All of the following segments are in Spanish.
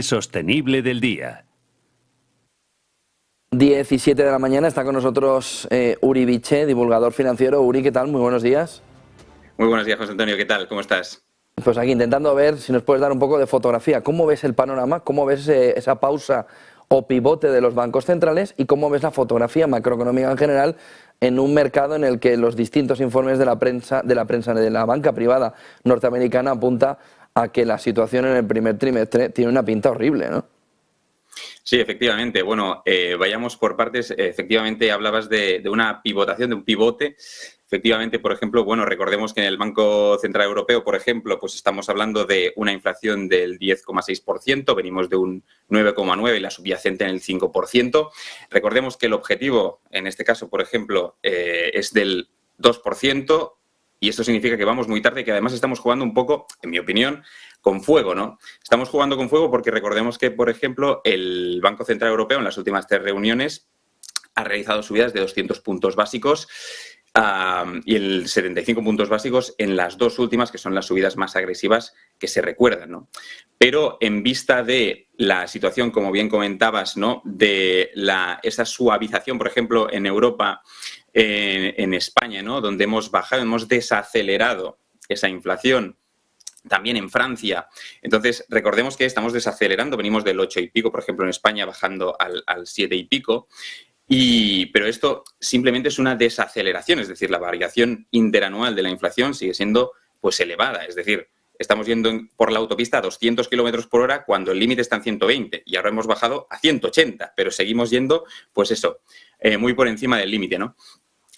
Sostenible del día. 17 de la mañana está con nosotros Uri Biche, divulgador financiero. Uri, ¿qué tal? Muy buenos días. Muy buenos días, José Antonio. ¿Qué tal? ¿Cómo estás? Pues aquí intentando ver si nos puedes dar un poco de fotografía. ¿Cómo ves el panorama? ¿Cómo ves esa pausa o pivote de los bancos centrales? ¿Y cómo ves la fotografía macroeconómica en general en un mercado en el que los distintos informes de la prensa de la banca privada norteamericana apunta a que la situación en el primer trimestre tiene una pinta horrible, ¿no? Sí, efectivamente. Bueno, vayamos por partes. Efectivamente, hablabas de una pivotación, de un pivote. Efectivamente, por ejemplo, bueno, recordemos que en el Banco Central Europeo, por ejemplo, pues estamos hablando de una inflación del 10,6%, venimos de un 9,9% y la subyacente en el 5%. Recordemos que el objetivo, en este caso, por ejemplo, es del 2%. Y esto significa que vamos muy tarde y que además estamos jugando un poco, en mi opinión, con fuego, ¿no? Estamos jugando con fuego porque recordemos que, por ejemplo, el Banco Central Europeo en las últimas 3 reuniones ha realizado subidas de 200 puntos básicos y el 75 puntos básicos en las 2 últimas, que son las subidas más agresivas que se recuerdan, ¿no? Pero en vista de la situación, como bien comentabas, ¿no?, de esa suavización, por ejemplo, en Europa, en España, ¿no?, donde hemos bajado, hemos desacelerado esa inflación, también en Francia. Entonces, recordemos que estamos desacelerando, venimos del 8 y pico, por ejemplo, en España, bajando al 7 y pico. Pero esto simplemente es una desaceleración, es decir, la variación interanual de la inflación sigue siendo pues elevada, es decir, estamos yendo por la autopista a 200 kilómetros por hora cuando el límite está en 120 y ahora hemos bajado a 180, pero seguimos yendo, pues eso, muy por encima del límite, ¿no?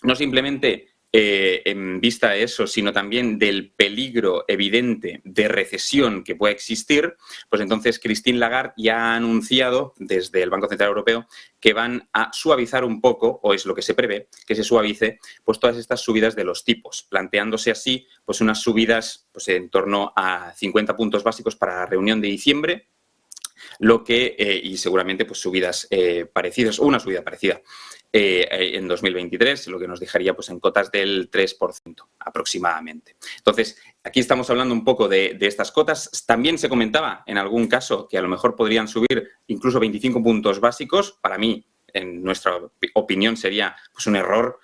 No simplemente en vista de eso, sino también del peligro evidente de recesión que puede existir, pues entonces Christine Lagarde ya ha anunciado desde el Banco Central Europeo que van a suavizar un poco, o es lo que se prevé, que se suavice pues todas estas subidas de los tipos, planteándose así pues unas subidas pues en torno a 50 puntos básicos para la reunión de diciembre, lo que, y seguramente pues subidas parecidas, o una subida parecida en 2023, lo que nos dejaría pues en cotas del 3% aproximadamente. Entonces, aquí estamos hablando un poco de estas cotas. También se comentaba en algún caso que a lo mejor podrían subir incluso 25 puntos básicos. Para mí, en nuestra opinión, sería pues un error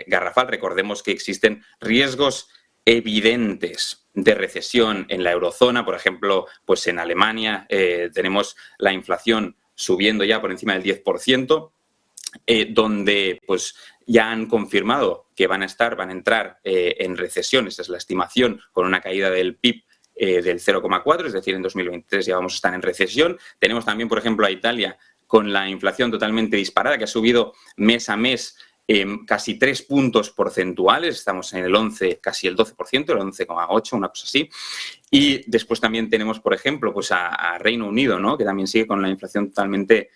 garrafal. Recordemos que existen riesgos evidentes de recesión en la eurozona. Por ejemplo, pues en Alemania tenemos la inflación subiendo ya por encima del 10%. Donde pues ya han confirmado que van a entrar en recesión, esa es la estimación, con una caída del PIB del 0,4, es decir, en 2023 ya vamos a estar en recesión. Tenemos también, por ejemplo, a Italia con la inflación totalmente disparada, que ha subido mes a mes casi 3 puntos porcentuales, estamos en el 11, casi el 12%, el 11,8, una cosa así. Y después también tenemos, por ejemplo, pues a Reino Unido, ¿no?, que también sigue con la inflación totalmente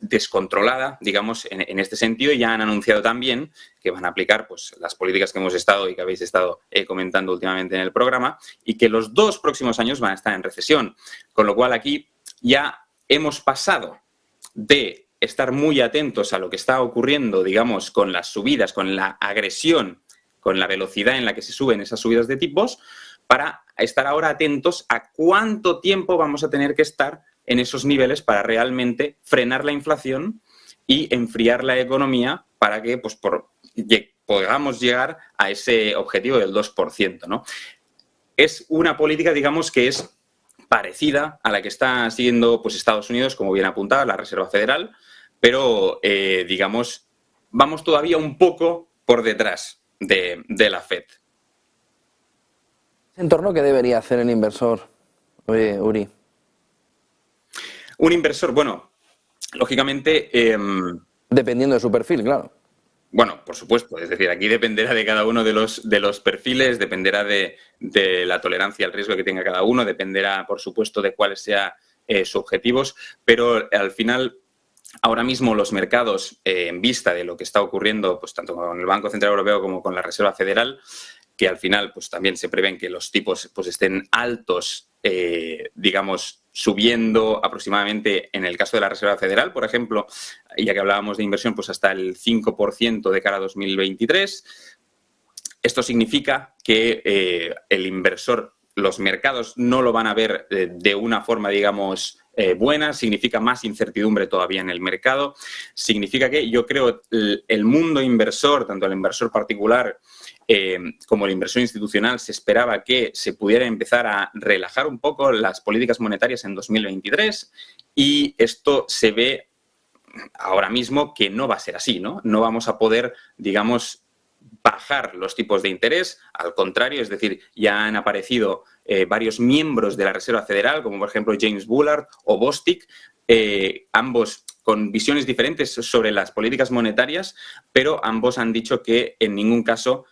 descontrolada, digamos, en este sentido, y ya han anunciado también que van a aplicar pues las políticas que hemos estado y que habéis estado comentando últimamente en el programa, y que los 2 próximos años van a estar en recesión. Con lo cual aquí ya hemos pasado de estar muy atentos a lo que está ocurriendo, digamos, con las subidas, con la agresión, con la velocidad en la que se suben esas subidas de tipos, para estar ahora atentos a cuánto tiempo vamos a tener que estar en esos niveles para realmente frenar la inflación y enfriar la economía para que pues, podamos llegar a ese objetivo del 2%, ¿no? Es una política, digamos, que es parecida a la que está siguiendo pues, Estados Unidos, como bien apuntaba, la Reserva Federal, pero, digamos, vamos todavía un poco por detrás de la FED. ¿Ese entorno qué debería hacer el inversor, Uri? Un inversor, bueno, lógicamente... dependiendo de su perfil, claro. Bueno, por supuesto. Es decir, aquí dependerá de cada uno de los perfiles, dependerá de la tolerancia al riesgo que tenga cada uno, dependerá, por supuesto, de cuáles sean sus objetivos, pero al final, ahora mismo los mercados, en vista de lo que está ocurriendo, pues tanto con el Banco Central Europeo como con la Reserva Federal, que al final pues también se prevén que los tipos pues estén altos, digamos, subiendo aproximadamente, en el caso de la Reserva Federal, por ejemplo, ya que hablábamos de inversión, pues hasta el 5% de cara a 2023. Esto significa que el inversor los mercados no lo van a ver de una forma, digamos, buena, significa más incertidumbre todavía en el mercado, significa que yo creo el mundo inversor, tanto el inversor particular como el inversor institucional, se esperaba que se pudiera empezar a relajar un poco las políticas monetarias en 2023 y esto se ve ahora mismo que no va a ser así, ¿no? No vamos a poder, digamos, bajar los tipos de interés, al contrario, es decir, ya han aparecido varios miembros de la Reserva Federal, como por ejemplo James Bullard o Bostic, ambos con visiones diferentes sobre las políticas monetarias, pero ambos han dicho que en ningún caso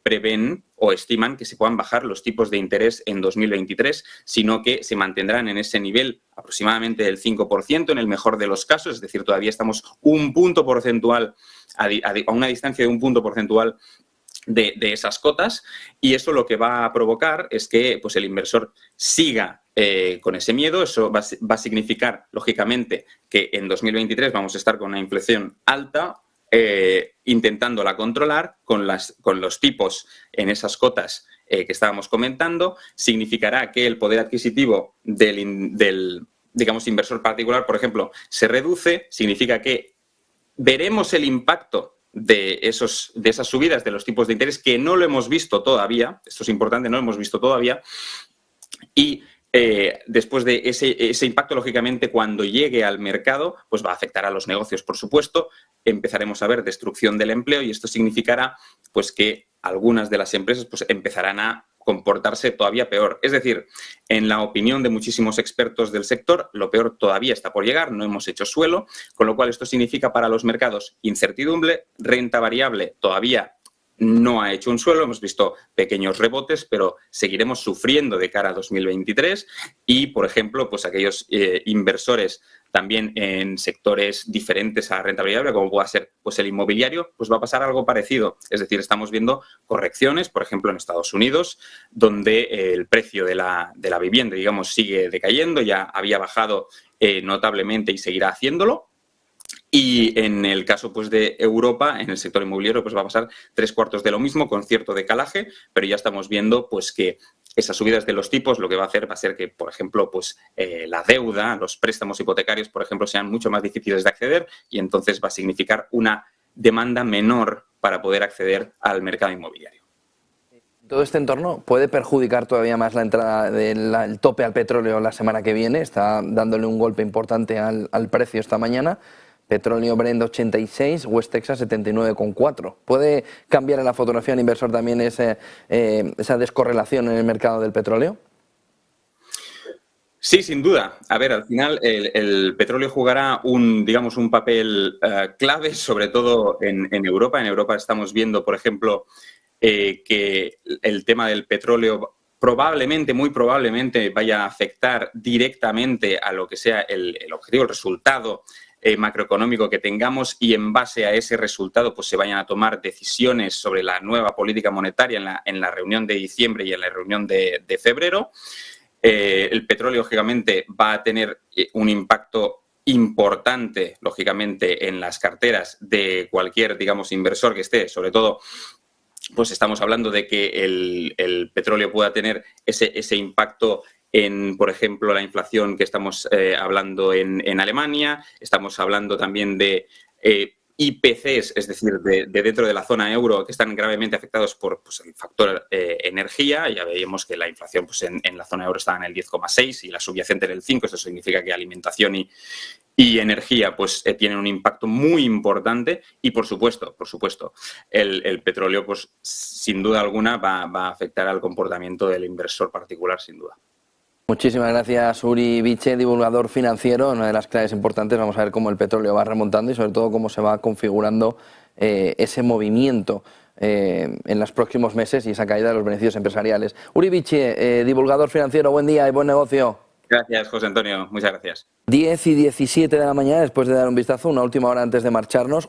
prevén o estiman que se puedan bajar los tipos de interés en 2023, sino que se mantendrán en ese nivel aproximadamente del 5% en el mejor de los casos, es decir, todavía estamos un punto porcentual, a una distancia de un punto porcentual de esas cotas, y eso lo que va a provocar es que pues, el inversor siga con ese miedo. Eso va a significar, lógicamente, que en 2023 vamos a estar con una inflación alta, intentándola controlar con los tipos en esas cotas que estábamos comentando. Significará que el poder adquisitivo del digamos, inversor particular, por ejemplo, se reduce. Significa que veremos el impacto de esas subidas de los tipos de interés, que no lo hemos visto todavía. Esto es importante, no lo hemos visto todavía. Y después de ese impacto, lógicamente, cuando llegue al mercado, pues va a afectar a los negocios, por supuesto. Empezaremos a ver destrucción del empleo y esto significará pues, que algunas de las empresas pues, empezarán a comportarse todavía peor. Es decir, en la opinión de muchísimos expertos del sector, lo peor todavía está por llegar, no hemos hecho suelo, con lo cual esto significa para los mercados incertidumbre, renta variable todavía no ha hecho un suelo, hemos visto pequeños rebotes, pero seguiremos sufriendo de cara a 2023 y, por ejemplo, pues aquellos inversores también en sectores diferentes a la renta variable, como pueda ser pues el inmobiliario, pues va a pasar algo parecido. Es decir, estamos viendo correcciones, por ejemplo, en Estados Unidos, donde el precio de la vivienda, digamos, sigue decayendo, ya había bajado notablemente y seguirá haciéndolo. Y en el caso pues, de Europa, en el sector inmobiliario, pues va a pasar 3/4 de lo mismo, con cierto decalaje, pero ya estamos viendo pues, que esas subidas de los tipos lo que va a ser que, por ejemplo, pues, la deuda, los préstamos hipotecarios, por ejemplo, sean mucho más difíciles de acceder y entonces va a significar una demanda menor para poder acceder al mercado inmobiliario. ¿Todo este entorno puede perjudicar todavía más la entrada del tope al petróleo la semana que viene? Está dándole un golpe importante al precio esta mañana. Petróleo Brent 86, West Texas 79,4. ¿Puede cambiar en la fotografía del inversor también esa descorrelación en el mercado del petróleo? Sí, sin duda. A ver, al final el petróleo jugará un papel clave, sobre todo en Europa. En Europa estamos viendo, por ejemplo, que el tema del petróleo probablemente, muy probablemente, vaya a afectar directamente a lo que sea el objetivo, el resultado macroeconómico que tengamos, y en base a ese resultado pues se vayan a tomar decisiones sobre la nueva política monetaria en la reunión de diciembre y en la reunión de febrero. El petróleo, lógicamente, va a tener un impacto importante, lógicamente, en las carteras de cualquier, digamos, inversor que esté, sobre todo, pues estamos hablando de que el petróleo pueda tener ese impacto en, por ejemplo, la inflación que estamos hablando en Alemania. Estamos hablando también de IPCs, es decir, de dentro de la zona euro, que están gravemente afectados por pues, el factor energía. Ya veíamos que la inflación pues, en la zona euro estaba en el 10,6 y la subyacente en el 5. Esto significa que alimentación y energía pues, tienen un impacto muy importante. Y, por supuesto, el petróleo, pues, sin duda alguna, va a afectar al comportamiento del inversor particular, sin duda. Muchísimas gracias, Uri Viche, divulgador financiero. Una de las claves importantes, vamos a ver cómo el petróleo va remontando y sobre todo cómo se va configurando ese movimiento en los próximos meses y esa caída de los beneficios empresariales. Uri Viche, divulgador financiero, buen día y buen negocio. Gracias, José Antonio. Muchas gracias. 10:17 de la mañana, después de dar un vistazo, una última hora antes de marcharnos.